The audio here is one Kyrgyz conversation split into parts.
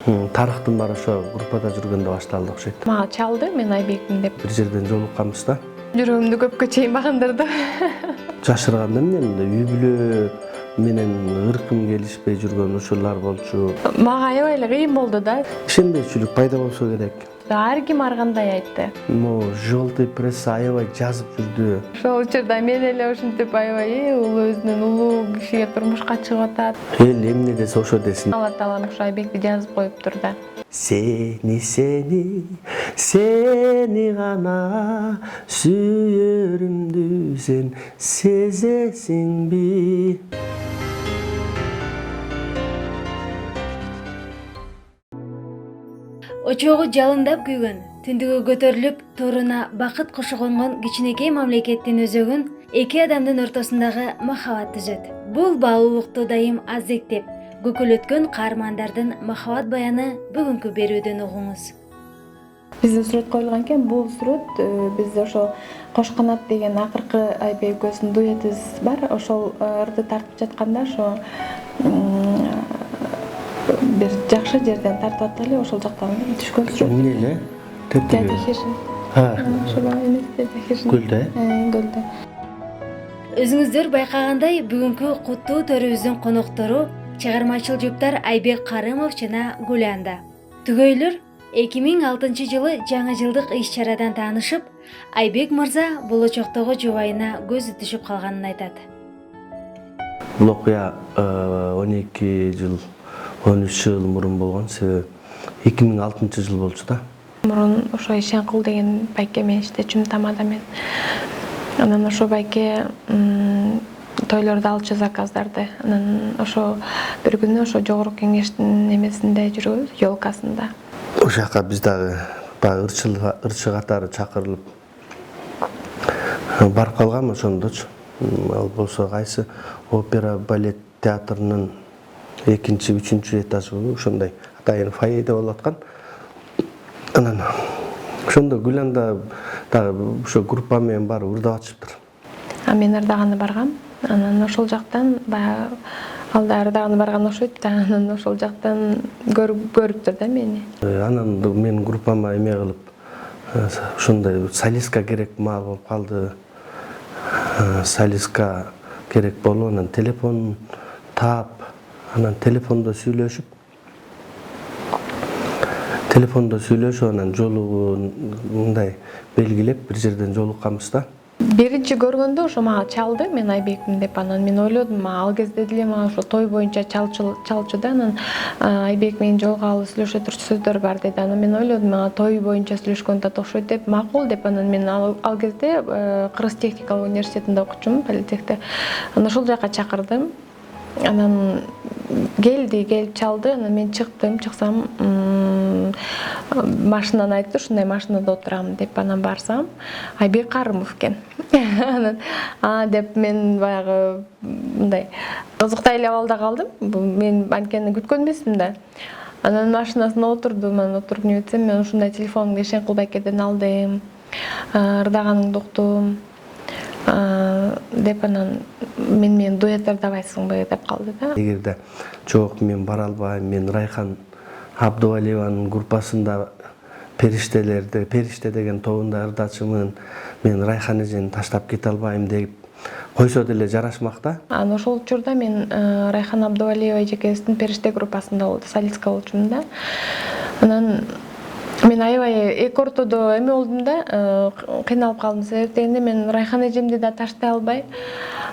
Тарыхтын баары ошо группада жүргөндө башталды окшойт. Мага чалды, мен Айбекмин деп. Бир жерден жолукканбыз да. Жүрөгүмдү көпкө чейин багындырды. Жашырганда эмне үй бүлө менен ыркым келишпей жүргөн учурлар болчу. Мага аябай эле кыйын болду да. Ишенбейчүлүк пайда болсо керек. Ар ким ар кандай айтты. Желтый пресса аябай жазып жүрдү. Ошол учурда мен эле ушинтип аябай өзүнүн улуу кишиге турмушка чыгып атат. Эл эмне десе ошо десин. Алла таалам ушу Айбекти жазып коюптур да. Сени гана сүйөрүмдү сен сезесиңби? Очогу жалындап күйгөн, түндүгү көтөрүлүп, торуна бакыт кушу конгон кичинекей мамлекеттин өзөгүн эки адамдын ортосундагы махабат түзөт. Бул баалуулукту дайым азектеп, көкөлөткөн каармандардын махабат баяны бүгүнкү берүүдөн угуңуз. Биздин сүрөт коюлган экен. Бул сүрөт биз ошо Кош канат деген акыркы Айбек экөөбүздүн дуэтибиз бар. Ошол ырды тартып жатканда ошо бир жакшы жерден тартып атты эле, ошол жактан түшкөн сүрөт. Эмне эле? Дядя Хижин. Ошол эмес Дядя Хижин. Гүлдө? Гүлдө. Өзүңүздөр байкагандай, бүгүнкү куттуу төрүбүздүн коноктору чыгармачыл жуптар Айбек Карымов жана Гуланда. Түгөйлөр 2006-жылы жаңы жылдык иш-чарадан таанышып, Айбек мырза болочоктогу жубайына көзү түшүп калганын айтат. Бул окуя 12 жыл, 13 жыл мурун болгон, себеби 2006-жыл болчу да. Мурун ошо Ишенкул деген байке менен иштечүмүн тамада мен. Анан ошо байке тойлордо алчу заказдарды. Анан ошо бир күнү ошо жогорку кеңештин эмесинде жүрөбүз, ёлкасында. Ошол жака биз дагы ырчы катары чакырылып барып калгам ошондочу. Ал болсо кайсы опера балет театрынын 2-3 этажы ошондой атайын фойеде болуп аткан. Анан ошондо Гүланда дагы ошо группа менен барып ырдап атышыптыр. Мен ырдаганы баргам. Анан ошол жактан баягы алда ырдаганы барган окшойт да. Анан ошол жактан көрүптүр да мени. Анан мен группама эме кылып, ошондой солистка керек маал болуп калды. Солистка керек болуп, анан телефон таап, анан телефондо сүйлөшүп, анан жолу мындай белгилеп бир жерден жолукканбыз да. Биринчи көргөндө ошо мага чалды, мен Айбекмин деп. Анан мен ойлодум, ал кезде деле мага ошо той боюнча чалчу да. Анан Айбек менен жолугалы сүйлөшө турчу сөздөр бар деди. Анан мен ойлодум, мага той боюнча сүйлөшкөндө окшойт деп, макул деп. Анан мен ал кезде Кыргыз техникалык университетинде окучумун, политехте. Анан ошол жака чакырдым. Анан келип чалды. Анан мен чыксам, машинаны айтты, ушундай машинада отурам деп. Анан барсам, Айбек Карымов экен. Анан деп мен баягы мындай кызыктай эле абалда калдым. Мен анткени күткөн эмесмин да. Анан машинасына отурдум. Анан отуруп небетсем, мен ушундай телефонду Ишенкул байкеден алдым. Ырдаганыңды уктум деп. Анан мен дуэт ырдабайсыңбы деп калды да. Эгерде жок, мен бара албайм, мен Райхан Абдувалиеванын группасында Периште деген тобунда ырдачымын, мен Райхан эжени таштап кете албайм деп койсо деле жарашмак да. Анан ошол учурда мен Райхан Абдувалиева эжекебиздин Периште группасында солистка болчумун да. Анан мен аябай эки ортодо эме болдум да, кыйналып калдым. Себеп дегенде мен Райхан эжемди да таштай албай.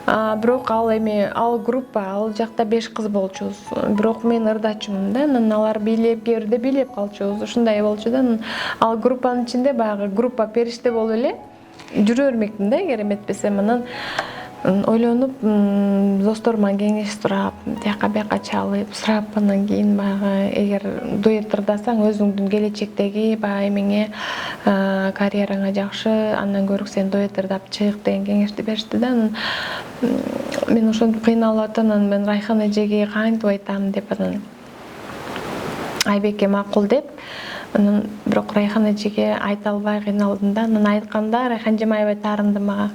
Бирок ал группа, ал жакта 5 кыз болчубуз. Бирок мен ырдачумун да. Анан алар бийлеп, кээде бийлеп калчубуз. Ушундай болчу да. Ал группанын ичинде баягы группа Периште болуп эле жүрө бермекмин да, эгер эметпесем. Анан ойлонуп, досторума кеңеш сурап, тияка бияка чалып, сурап, анан кийин баягы эгер дуэт ырдасаң өзүңдүн келечектеги баягы эмеңе, карьераңа жакшы, андан көрө сен дуэт ырдап чык деген кеңешти беришти да. Мен ошентип кыйналып атам, анан мен Райхан эжеге кантип айтам деп, анан Айбекке макул деп. Анан бирок Райхан эжеге айта албай кыйналдым да. Анан айтканда Райхан эжем аябай таарынды мага.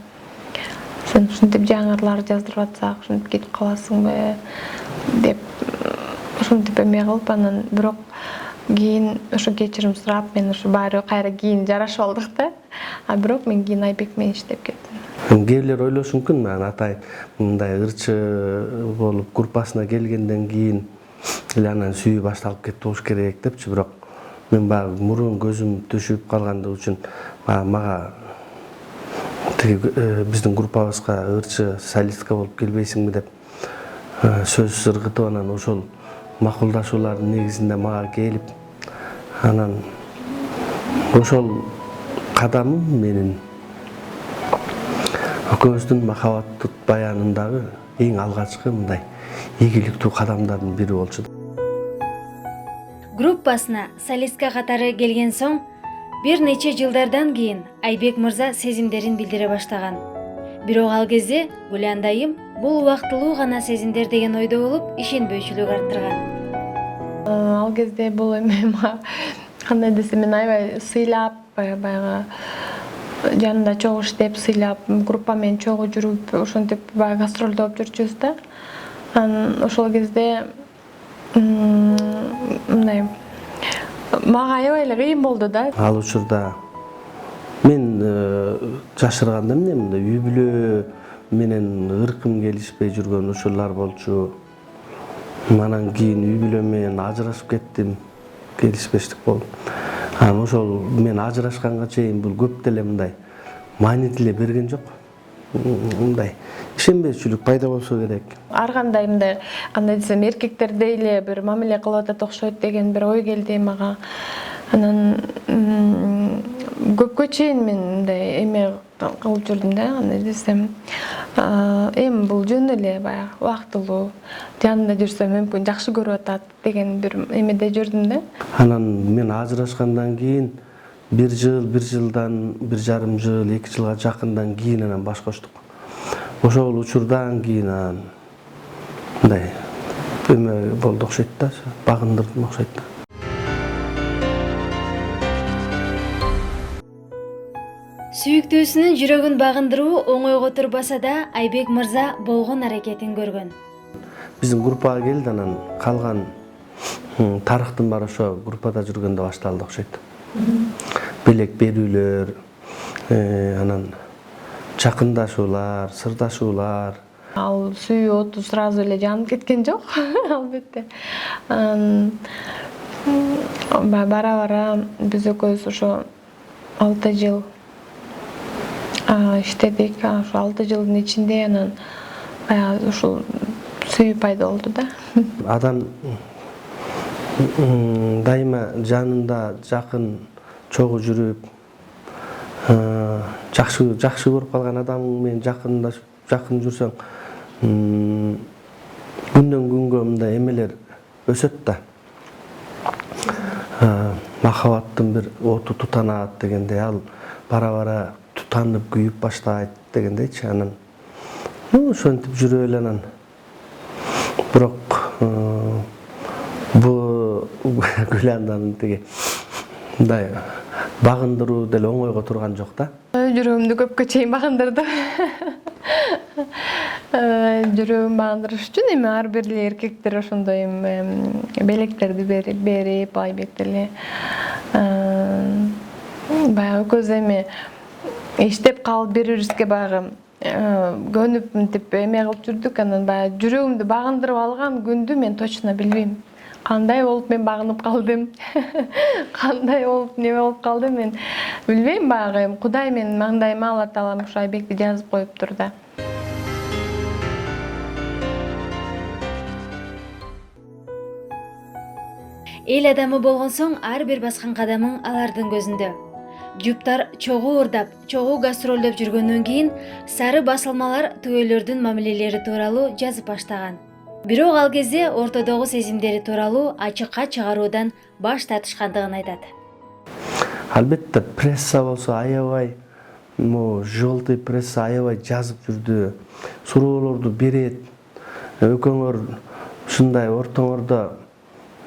Сен ушинтип жаңырлар жаздырып атсак, ушинтип кетип каласыңбы деп ушинтип эме кылып, анан бирок кийин ошо кечирим сурап мен ошо баары кайра кийин жарашып алдык да. А бирок мен кийин Айбек менен иштеп кеттим. Кээ бирлер ойлошу мүмкүн, мен атайын мындай ырчы болуп группасына келгенден кийин эле анан сүйүү башталып кетти болуш керек депчи, бирок мен баягы мурун көзүм түшүп калгандыгы үчүн мага биздин группабызга ырчы солистка болуп келбейсиңби деп сөз ыргытып, анан ошол макулдашуулардын негизинде мага келип, анан ошол кадамым менин экөөбүздүн махабаттык баянындагы эң алгачкы мындай ийгиликтүү кадамдардын бири болчу. Группасына солистка катары келген соң бир нече жылдардан кийин Айбек мырза сезимдерин билдире баштаган. Бирок ал кезде Гүлан дайым бул убактылуу гана сезимдер деген ойдо болуп, ишенбөөчүлүк арттырган. Ал кезде бул эме кандай десем, мен аябай сыйлап, баягы жанында чогуу иштеп, сыйлап, группа менен чогуу жүрүп, ошентип баягы гастролдо болуп жүрчүбүз да. Анан ошол кезде мындай мага аябай эле кыйын болду да. Ал учурда мен жашырганда эмне мындай үй бүлө менен ыркым келишпей жүргөн учурлар болчу. Анан кийин үй бүлө менен ажырашып кеттим, келишпештик болуп. Анан ошол мен ажырашканга чейин бул көп деле мындай маани деле берген жок. Мындай ишенбөөчүлүк пайда болсо керек. Ар кандай мындай кандай десем, эркектердей эле бир мамиле кылып атат окшойт деген бир ой келди мага. Анан көпкө чейин мен мындай эме кылып жүрдүм да, кандай десем, эми бул жөн эле баягы убактылуу, жанында жүрсөм мүмкүн жакшы көрүп атат деген бир эмеде жүрдүм да. Анан мен ажырашкандан кийин бир жылдан бир жарым жыл, 2 жылга жакындан кийин анан баш коштук. Ошол учурдан кийин анан мындай эме болду окшойт да, багындырдым окшойт да. Сүйүктүүсүнүн жүрөгүн багындыруу оңойго турбаса да, Айбек мырза болгон аракетин көргөн. Биздин группага келди, анан калган тарыхтын баары ошо группада жүргөндө башталды окшойт. Белек берүүлөр, анан жакындашуулар, сырдашуулар. Ал сүйүү оту сразу эле жанып кеткен жок, албетте. Бара-бара биз экөөбүз ошо 6 жыл иштедик. Ошо 6 жылдын ичинде анан баягы ушул сүйүү пайда болду да. Адам дайыма жанында жакын чогуу жүрүп, жакшы көрүп калган адамың менен жакын жүрсөң, күндөн күнгө мындай эмелер өсөт да. Махабаттын бир оту тутанат дегендей, ал бара-бара тутанып күйүп баштайт дегендейчи. Анан ошентип жүрүп эле анан бирок бул Гүланданын тиги мындай багындыруу деле оңойго турган жок да. Жүрөгүмдү көпкө чейин багындырды. Жүрөгүн багындырыш үчүн эми ар бир эле эркектер ошондой белектерди берип, Айбек деле баягы экөөбүз эми иштеп калып бири-бирибизге баягы көнүп мынтип эме кылып жүрдүк. Анан баягы жүрөгүмдү багындырып алган күндү мен точно билбейм. Кандай болуп мен багынып калдым, кандай болуп неме болуп калдым мен билбейм. Баягы Кудай менин маңдайыма Алла Таалам ушу Айбекти жазып коюптур да. Эл адамы болгон соң ар бир баскан кадамың алардын көзүндө. Жуптар чогуу уурдап, чогуу гастролдоп жүргөндөн кийин сары басылмалар түгөйлөрдүн мамилелери тууралуу жазып баштаган. Бирок ал кезде ортодогу сезимдери тууралуу ачыкка чыгаруудан баш тартышкандыгын айтат. Албетте пресса болсо аябай, желтый пресса аябай жазып жүрдү, суроолорду берет. Экөөңөр ушундай ортоңордо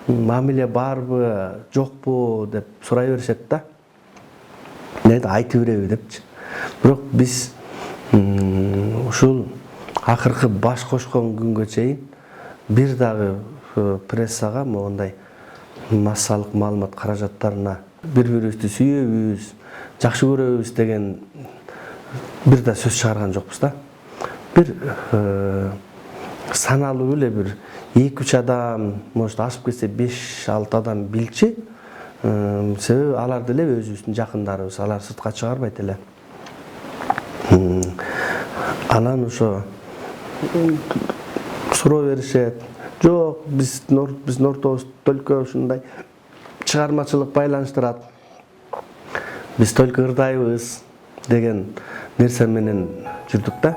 мамиле барбы, жокпу деп сурай беришет да. Мен айтып береби депчи. Бирок биз ушул акыркы баш кошкон күнгө чейин бир дагы прессага моундай массалык маалымат каражаттарына бири-бирибизди сүйөбүз, жакшы көрөбүз деген бир да сөз чыгарган жокпуз да. Бир саналуу эле бир 2-3 адам, может ашып кетсе 5-6 адам билчи. Себеби алар деле өзүбүздүн жакындарыбыз, алар сыртка чыгарбайт эле. Анан ошо суроо беришет. Жок, биздин ортобуз только ушундай чыгармачылык байланыштырат. Биз только ырдайбыз деген нерсе менен жүрдүк да.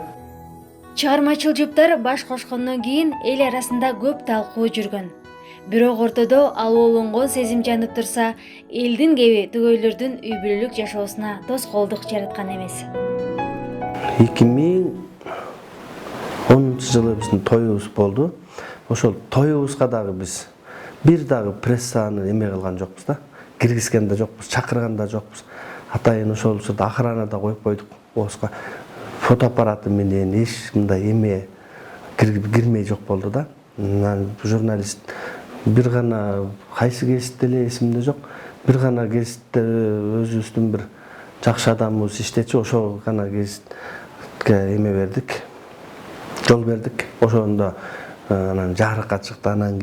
Чыгармачыл жұптар баш кошкондон кийин эл арасында көп талкуу жүргөн. Бирок ортодо алууланган сезим жанып турса, элдин кеби түгөйлөрдүн үй бүлөлүк жашоосуна тоскоолдук жараткан эмес. 2010 жылы биздин тоюбуз болду. Ошол тоюбузга дагы биз бир дагы прессаны эме кылган жокпуз да. Киргизген да жокпуз, чакырган да жокпуз. Атайын ошол охранада коюп койдук. Оска фотоаппараты менен эч мындай эме кирмей жок болду да. Журналист бир гана кайсы гезитте эле эсимде жок. Бир гана гезитте өзүбүздүн бир жакшы адамыбыз иштечү, ошол гана гезитке эме бердик. Жол бердик. Ошондо анан жарыкка чыкты. Анан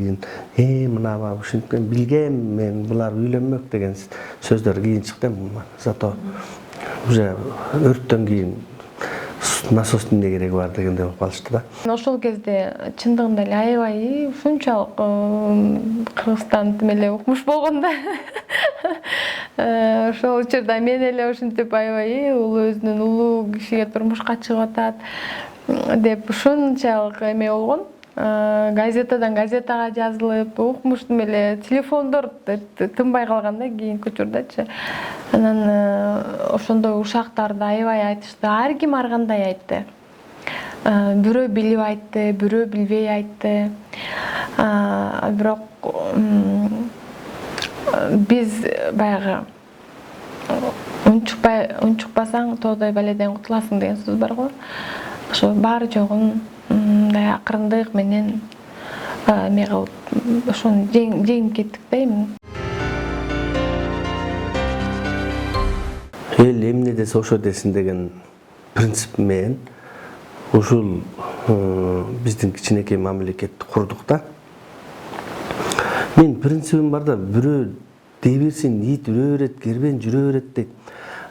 кийин мына ушинткен билгем мен булар үйлөнмөк деген сөздөр кийин чыкты. Зато уже өрттөн кийин насостун эмне кереги бар дегенде болуп калышты да. Ошол кезде чындыгында эле аябай ушунчалык Кыргызстан тим эле укмуш болгон да. Ошол учурда мен эле ушинтип аябай өзүнүн улуу кишиге турмушка чыгып атат деп ушунчалык эме болгон. Газетадан газетага жазылып, укмуштум эле, телефондор тынбай калган да кийинки учурдачы. Анан ошондой ушактарды аябай айтышты. Ар ким ар кандай айтты. Бирөө билип айтты, бирөө билбей айтты. Бирок биз баягы унчукпасаң тоодой баледен кутуласың деген сөз бар го. Ошо баары жогун мындай акырындык менен эме кылып ошону жеңип кеттик да эми. Эл эмне десе ошо десин деген принцип менен ушул биздин кичинекей мамлекетти курдук да. Мен принцибим бар да, бирөө дей берсин, ит үрө берет, кербен жүрө берет дейт.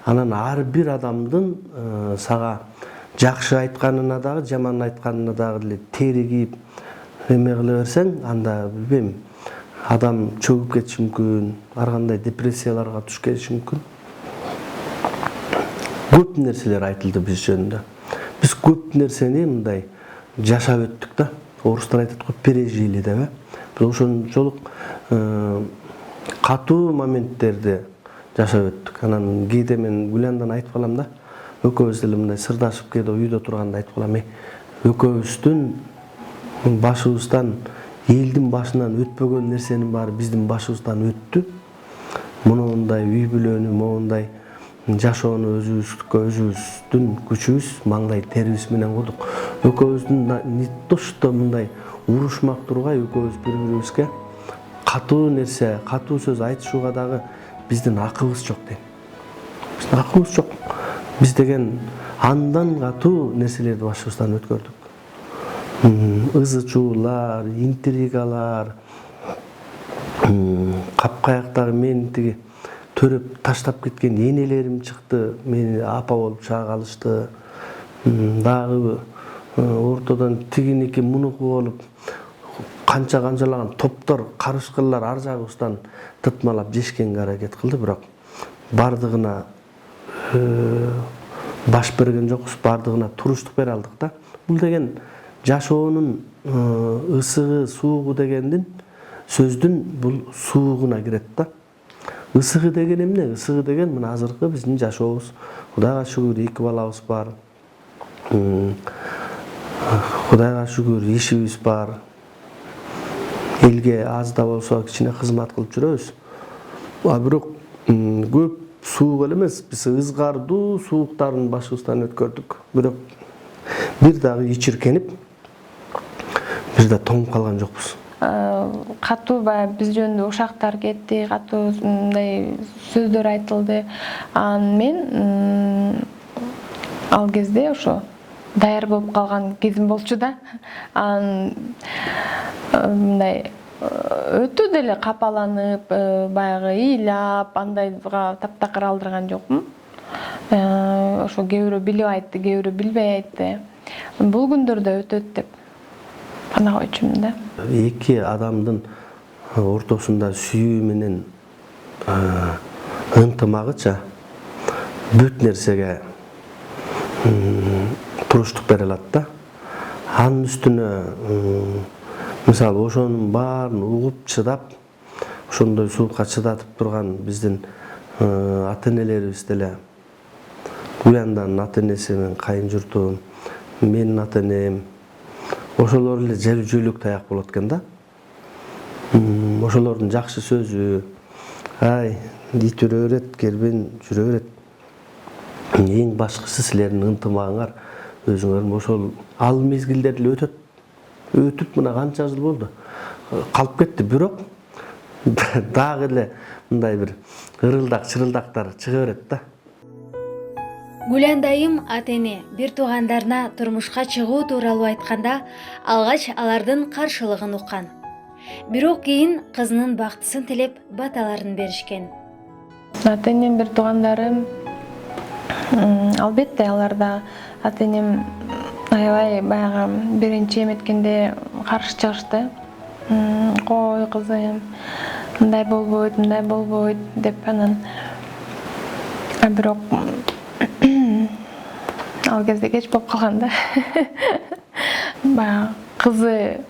Анан ар бир адамдын сага жакшы айтканына дагы, жаман айтканына дагы эле тери кийип эме кыла берсең, анда билбейм, адам чөгүп кетиши мүмкүн, ар кандай депрессияларга түшүп кетиши мүмкүн. Көп нерселер айтылды биз жөнүндө. Биз көп нерсени мындай жашап өттүк да. Орустар айтат го, пережили деп. Биз ошончолук катуу моменттерди жашап өттүк. Анан кээде мен Гүляндан айтып калам да. Экөөбүз деле мындай сырдашып кээде үйдө турганда айтып калам. Экөөбүздүн башыбыздан, элдин башынан өтпөгөн нерсенин баары биздин башыбыздан өттү. Мындай үй бүлөнү, мындай жашоону өзүбүздүн күчүбүз, маңдай терибиз менен курдук. Экөөбүздүн не то что мындай урушмак тургай, экөөбүз бири-бирибизге катуу нерсе, катуу сөз айтышууга дагы биздин акыбыз жок дейм. Биздин акыбыз жок. Биз деген андан катуу нерселерди башыбыздан өткөрдүк. Ызы-чуулар, интригалар, капкаяктагы мен тиги төрөп таштап кеткен энелерим чыкты, мени апа болуп чаага алышты. Дагы ортодон тигиники мунуку болуп канчалаган топтор, карышкырлар ар жагыбыздан тытмалап жешкенге аракет кылды, бирок бардыгына баш берген жокпуз, бардыгына туруштук бере алдык да. Бул деген жашоонун ысыгы, суугу дегендин сөздүн бул суугуна кирет да. Ысыгы деген эмне? Ысыгы деген мына азыркы биздин жашообуз. Кудайга шүгүр 2 балабыз бар. Кудайга шүгүр ишибиз бар. Элге аз да болсо кичине кызмат кылып жүрөбүз. Бирок көп суук эле эмес, биз ызгардуу сууктарын башыбыздан өткөрдүк. Бирок бир дагы ичиркенип, бир да тоңуп калган жокпуз. катуу баягы биз жөнүндө ушактар кетти, катуу мындай сөздөр айтылды. Анан мен ал кезде ошо даяр болуп калган кезим болчу да. Анан мындай өтө деле капаланып, баягы ыйлап, андайга таптакыр алдырган жокмун. Ошо кээ бирөө билип айтты, кээ бирөө билбей айтты. Бул күндөрдө өтөт деп гана койчумун да. Эки адамдын ортосунда сүйүү менен ынтымагыча бүт нерсеге туруштук бере алат да. Анын үстүнө мисалы ошонун баарын угуп чыдап, ошондой суукка чыдатып турган биздин ата-энелерибиз деле, Гулянданын ата-энеси менен кайын журту, менин ата-энем, ошолор эле жөйлөк таяк болот экен да. Ошолордун жакшы сөзү, ай, ит жүрө берет, кербен жүрө берет. Эң башкысы силердин ынтымагыңар, өзүңөр ошол ал мезгилдер эле өтөт. Өтүп мына канча жыл болду. Калып кетти, бирок дагы эле мындай бир ырылдак, чырылдактар чыга берет да. Гулянда айым ата-эне бир туугандарына турмушка чыгуу тууралуу айтканда алгач алардын каршылыгын уккан. Бирок кийин кызынын бактысын тилеп баталарын беришкен. Ата-энем, бир туугандарым, албетте аларда ата-энем аябай баягы биринчи эметкенде каршы чыгышты. Кой кызым, мындай болбойт деп, анан бирок ал кезде кеч болуп калган да. Баягы кызы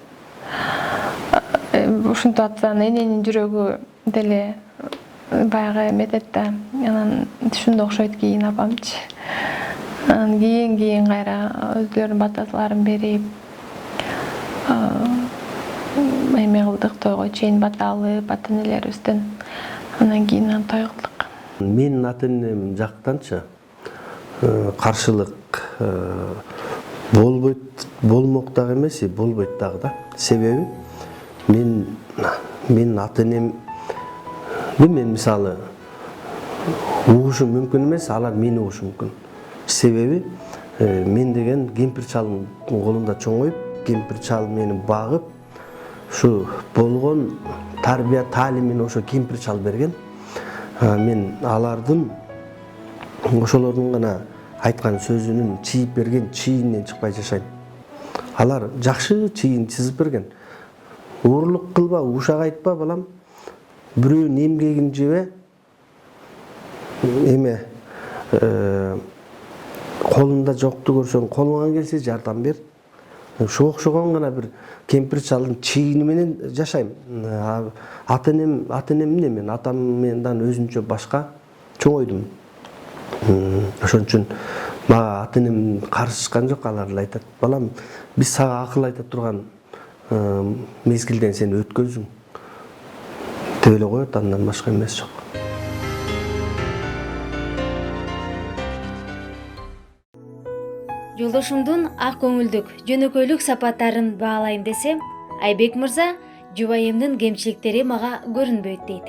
ушинтип атса, эненин жүрөгү деле баягы эметет да. Анан ушундай окшойт кийин апамчы. Анан кийин кайра өздөрүнүн баталарын берип, эме кылдык, тойго чейин бата алып ата-энелерибизден. Анан кийин той кылдык. Менин ата-энем жактанчы каршылык болмок дагы эмес, болбойт дагы да. Себеби менин ата-энем мен мисалы угушум мүмкүн эмес, алар мени угушу мүмкүн. Себеби мен деген кемпир чалдын колунда чоңоюп, кемпир чал мени багып, ушу болгон тарбия таалимин ошо кемпир чал берген. Мен алардын ошолордун гана айткан сөзүнүн чийип берген чийинен чыкпай жашайм. Алар жакшы чийин чызып берген. Уурлук кылба, ушак айтпа балам. Бирөөнүн эмгегин жебе. Эме колунда жокту көрсөң, колуңан келсе жардам бер. Ошого окшогон гана бир кемпир чалдын чийини менен жашайм. Ата-энемне мен атам менен өзүнчө башка чоңойдум. Ошон үчүн мага ата-энем карышкан жок, алар эле айтат: "Балам, биз сага акыл айта турган мезгилден сен өткөнсүң" деп эле коет, андан башка эмес жок. Жолдошумдун ак көңүлдүк, жөнөкөйлүк сапаттарын баалайм десем, Айбек мырза жубайымдын кемчиликтери мага көрүнбөйт дейт.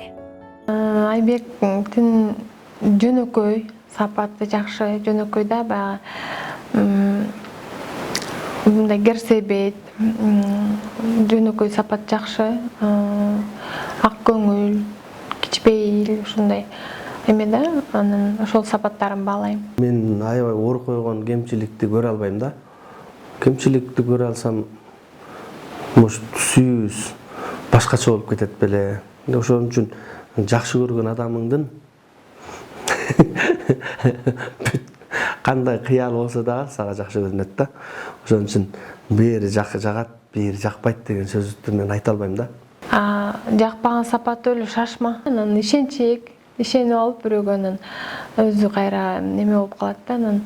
Айбектин жөнөкөй сапаты жакшы, жөнөкөйдө баягы мындай керсебет, жөнөкөй сапат жакшы, ак көңүл, кичпейил, ушундай эме да. Анан ошол сапаттарын баалайм. Мен аябай оор койгон кемчиликти көрө албайм да. Кемчиликти көрө алсам, может, сүйүүбүз башкача болуп кетет беле. Ошон үчүн жакшы көргөн адамыңдын кандай кыял болсо дагы сага жакшы көрүнөт да. Ошон үчүн бери жагат, бери жакпайт деген сөздү мен айта албайм да. Жакпаган сапаты эле шашма. Анан ишенип алып бирөөгө, анан өзү кайра неме болуп калат да. Анан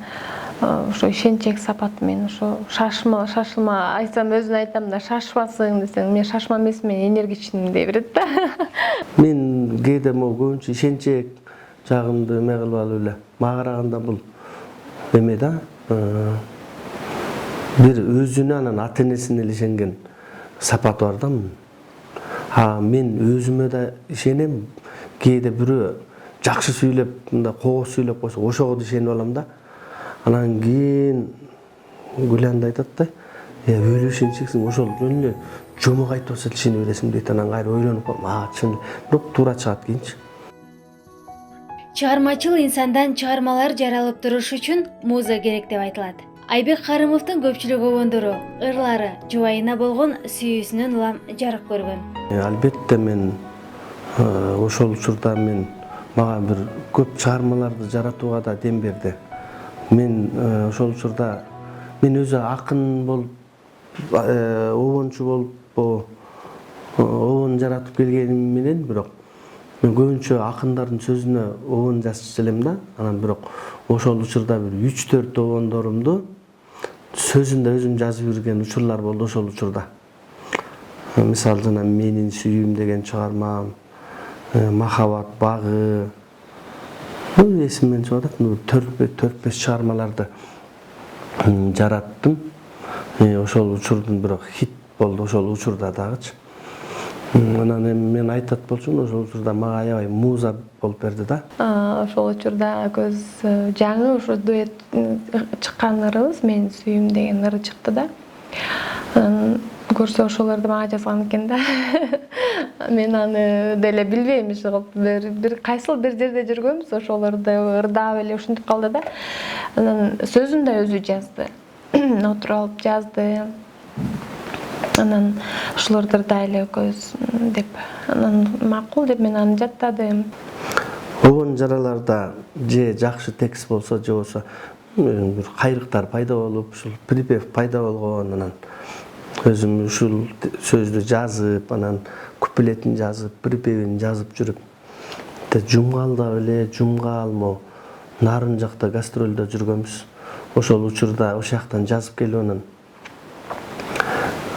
ошо ишенчек сапат мен ошо шашылма айтсам, өзүн айтам да, шашпасың десең, мен шашма эмесмин, мен энергичмин дей берет да. Мен кээде көбүнчө ишенчек жагымды эме кылып алып эле, мага караганда бул эме да, бир өзүнө анан ата-энесине ишенген сапаты бар да. Мен өзүмө да ишенем. Кээде бирөө жакшы сүйлөп, мындай коо сүйлөп койсо, ошого да ишенип алам да. Анан кийин Гүланда айтат да, өлү ишенсексиң, ошол жөн эле жомок айтып атса ишене бересиң дейт. Анан кайра ойлонуп калам, чын бирок туура чыгат кийинчи. Чыгармачыл инсандан чыгармалар жаралып туруш үчүн муза керек деп айтылат. Айбек Карымовдун көпчүлүк обондору, ырлары жубайына болгон сүйүүсүнөн улам жарык көргөн. Албетте мен ошол учурда мага бир көп чыгармаларды жаратууга да дем берди. Мен ошол учурда мен өзү акын болуп, обончу болуп, обон жаратып келгеним менен бирок мен көбүнчө акындардын сөзүнө обон жазчу элем да. Анан бирок ошол учурда бир 3-4 обондорумду сөзүн да өзүм жазып жүрген учурлар болду ошол учурда. Мисалы жана Менин сүйүүм деген чыгармам, Махабат багы. Эсимден чыгып атат, 4-5 чыгармаларды жараттым. Ошол учурдун бирок хит болду ошол учурда дагычы. Анан мен айтат болчумун, ошол учурда мага аябай муза болуп берди да. Ошол учурда көз жаңы ушу дуэт чыккан ырыбыз Менин сүйүүм деген ыры чыкты да. Анан көрсө ошол ырды мага жазган экен да. Мен аны деле билбейм, бир кайсыл бир жерде жүргөнбүз, ошол ырдап эле ушинтип калды да. Анан сөзүн да өзү жазды. Отуруп алып жазды. Анан ушуларды ырдайлы экөөбүз деп, анан макул деп мен аны жаттадым. Обон жараларда же жакшы текст болсо, же болсо бир кайрыктар пайда болуп, ушул припев пайда болгон, анан өзүм ушул сөздү жазып, анан куплетин жазып, припевин жазып жүрүп, Жумгалда эле, Жумгал Нарын жакта гастролдо жүргөнбүз. Ошол учурда ошол жактан жазып келип, анан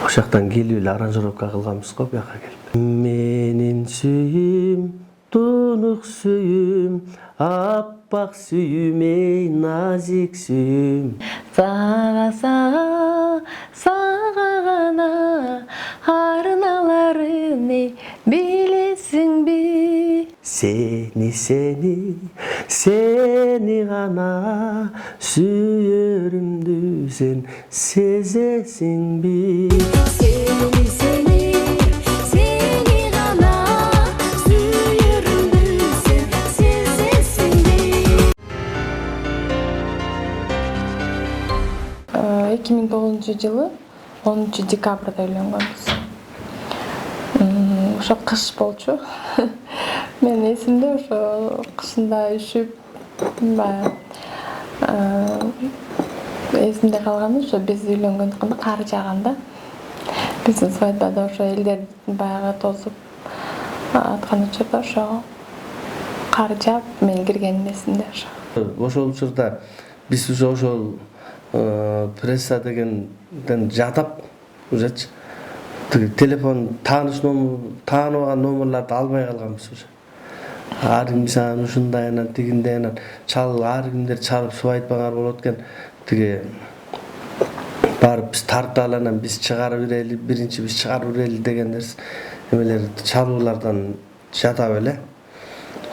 ошол жактан келип эле аранжировка кылганбыз го бияка келип. Менин сүйүүм, тунук сүйүүм, аппак сүйүүм, эй назик сүйүүм. Сага гана арналарым, эй билесиңби? Сени гана сүйөрүмдү сен сезесиңби? Сени гана сүйөрүмдү сен сезесиңби? 2009-жылы 10 декабрда үйлөнгөнбүз. Ошо кыш болчу. Мен эсимде ошо кышында үшүп, эсимде калганы ошо биз үйлөнгөндө кар жааганда. Биздин свадьбада ошо элдер баягы тосуп аткан учурда ошо кар жаап, мен киргеним эсимде ошо. Ошол учурда биз ошол пресса дегенден жадап ужачы. Телефон тааныбаган номерларды албай калганбыз уже. Ар ким саған ушундай, анан тигиндей, анан ар кимдер чалып свадьбаңар болот экен. Барып биз тартып алып, анан биз чыгарып берели, биринчи биз чыгарып берели дегендер эмелерди чалуулардан жадап эле.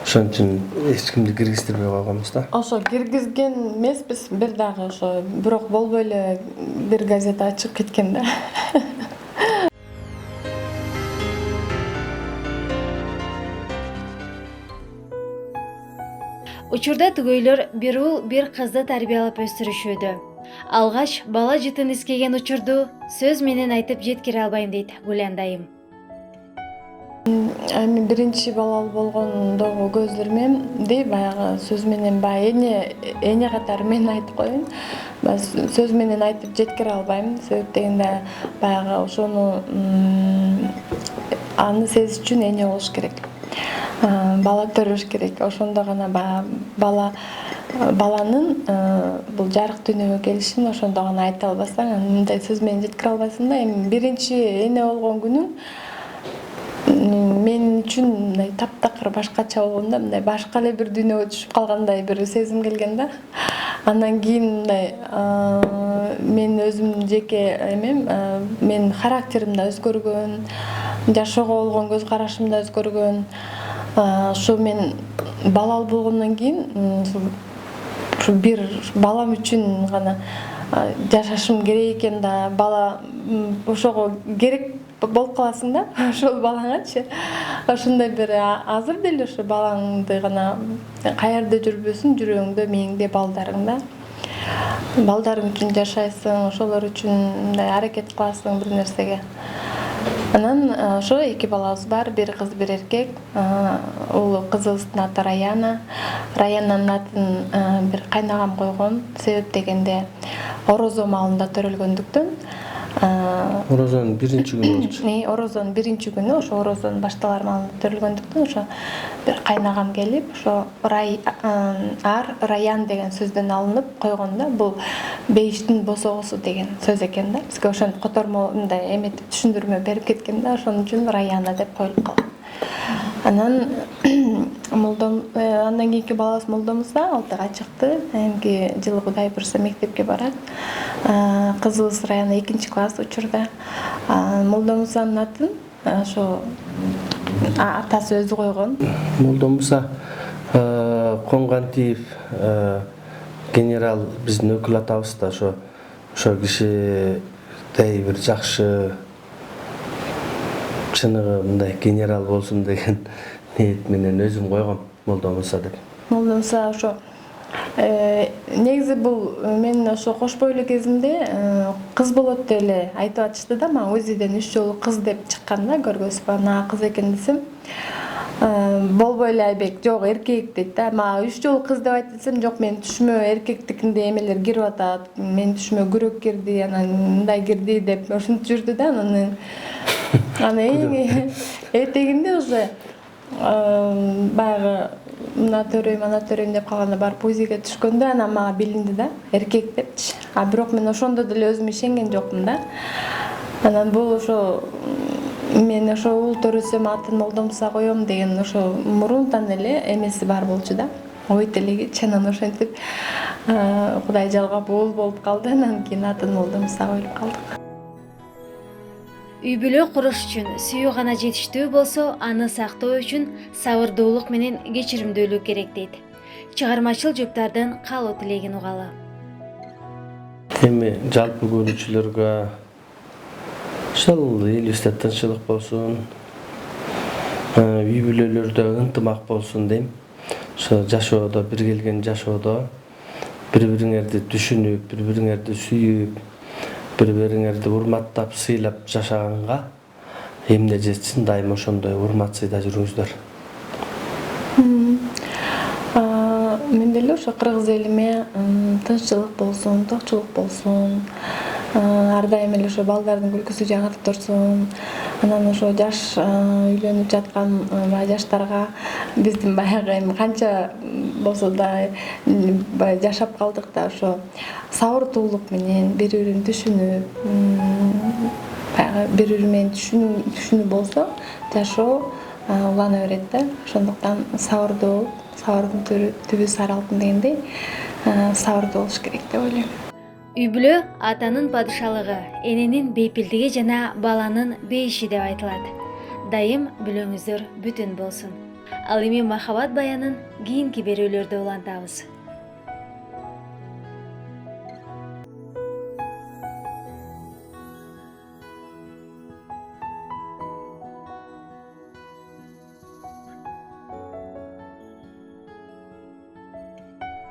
Ошон үчүн эч кимди киргиздирбей койгонбуз да. Ошо киргизген эмеспиз, бир дагы ошо бирок болбой эле бир газета чыгып кеткен да. Учурда түгөйлөр бир уул бир кызды тарбиялап өстүрүшүүдө. Алгач бала жытын искеген учурду сөз менен айтып жеткире албайм дейт Гүланда айым. Эми биринчи балалуу болгондогу көзлөрүмдү баягы сөз менен эне катары мен айтып коеюн. Сөз менен айтып жеткире албайм. Себеп дегенде баягы ошону аны сезиш үчүн эне болуш керек. Бала көрүш керек. Ошондо гана баланын бул жарык дүйнөгө келишин ошондо гана айта албасаң, мындай сөз менен жеткире албайсың да. Эми биринчи эне болгон күнүң мен үчүн мындай таптакыр башкача болгондо, мындай башка эле бир дүйнөгө түшүп калгандай бир сезим келген да. Андан кийин мындай мен өзүмдүн жеке эмем, мен характерим да өзгөргөн. жашоого болгон көз карашым да өзгөргөн. Ошо мен балалуу болгондон кийин ушу бир балам үчүн гана жашашым керек экен да, бала ошого керек болуп каласың да, ошол балаңачы. Ошондой бир азыр деле ошо балаңды гана каерде жүрбөсүн, жүрөгүңдө, мээңде балдарың да. Балдарың үчүн жашайсың, ошолор үчүн мындай аракет кыласың бир нерсеге. Анан ошо 2 балабыз бар, бир кыз, бир эркек. Улуу кызыбыздын аты Раяна. Раянанын атын бир кайнагам койгон. Себеп дегенде орозо маалында төрөлгөндүктөн. Орозонун биринчи күнү болчу. Орозонун биринчи күнү, ошо орозонун башталар маалында төрөлгөндүктөн ошо бир кайнагам келип, ошо Раян деген сөздөн алынып койгон да. Бул бейиштин босогусу деген сөз экен да. Бизге ошентип котормо мындай эметип түшүндүрмө берип кеткен да. Ошон үчүн Раяна деп коюлуп калган. Анан андан кийинки балабыз Молдомузда 6-га чыкты. Эмки жылы Кудай буйрса мектепке барат. Кызыбыз Раяна 2-класс учурда. Молдомузанын атын ошо атасы өзү койгон. Молдомуса Коңгантиев генерал биздин өкүл атабыз да, ошо киши бир жакшы чыныгы мындай генерал болсун деген ниет менен өзүм койгом Молдомуса деп. Молдомуса ошо негизи бул мен ошо кош бойлуу кезимде кыз болот деп эле айтып атышты да, мага УЗИден 3 жолу кыз деп чыккан да, көргөзүп. Ана кыз экен десем, болбой эле Айбек, жок эркек дейт да. Мага 3 жолу кыз деп айтып десем, жок мен түшүмө эркектикинде эмелер кирип атат, мен түшүмө күрөк кирди, анан мындай кирди деп ошентип жүрдү да. Анан этегинде уже баягы мына төрөйм деп калганда барып УЗИге түшкөндө анан мага билинди да, эркек депчи. Бирок мен ошондо деле өзүм ишенген жокмун да. Анан бул ошо мен ошо уул төрөсөм атын Молдомуса коем деген ошо мурунтан эле эмеси бар болчу да. Ой тилегичи. Анан ошентип Кудай жалгап уул болуп калды. Анан кийин атын Молдомуса коюп калдык. Үй бүлө куруш үчүн сүйүү гана жетиштүү болсо, аны сактоо үчүн сабырдуулук менен кечиримдүүлүк керек дейт. Чыгармачыл жуптардын каалоо тилегин угалы. Эми жалпы көрүүчүлөргө ошол элибизде тынччылык болсун, үй бүлөлөрдө ынтымак болсун дейм. Ошо жашоодо, бир келген жашоодо бири-бириңерди түшүнүп, бири-бириңерди сүйүп, бири-бириңерди урматтап, сыйлап жашаганга эмне жетсин, дайыма ошондой урмат сыйда жүрүңүздөр. Мен деле ошо кыргыз элиме тынччылык болсун, токчулук болсун, ар дайым эле ошо балдардын күлкүсү жаңырып турсун. Анан ошо жаш үйлөнүп жаткан жаштарга биздин баягы эми канча болсо да баягы жашап калдык да, ошо сабырдуулук менен бири-бирин түшүнүп, баягы бири-бири менен түшүнүү болсо жашоо улана берет да. Ошондуктан сабырдын түбү сары алтын дегендей, сабырдуу болуш керек деп ойлойм. Үй бүлө атанын падышалыгы, эненин бейпилдиги жана баланын бейиши деп айтылат. Дайым бүлөңүздөр бүтүн болсун. Ал эми махабат баянын кийинки берүүлөрдө улантабыз.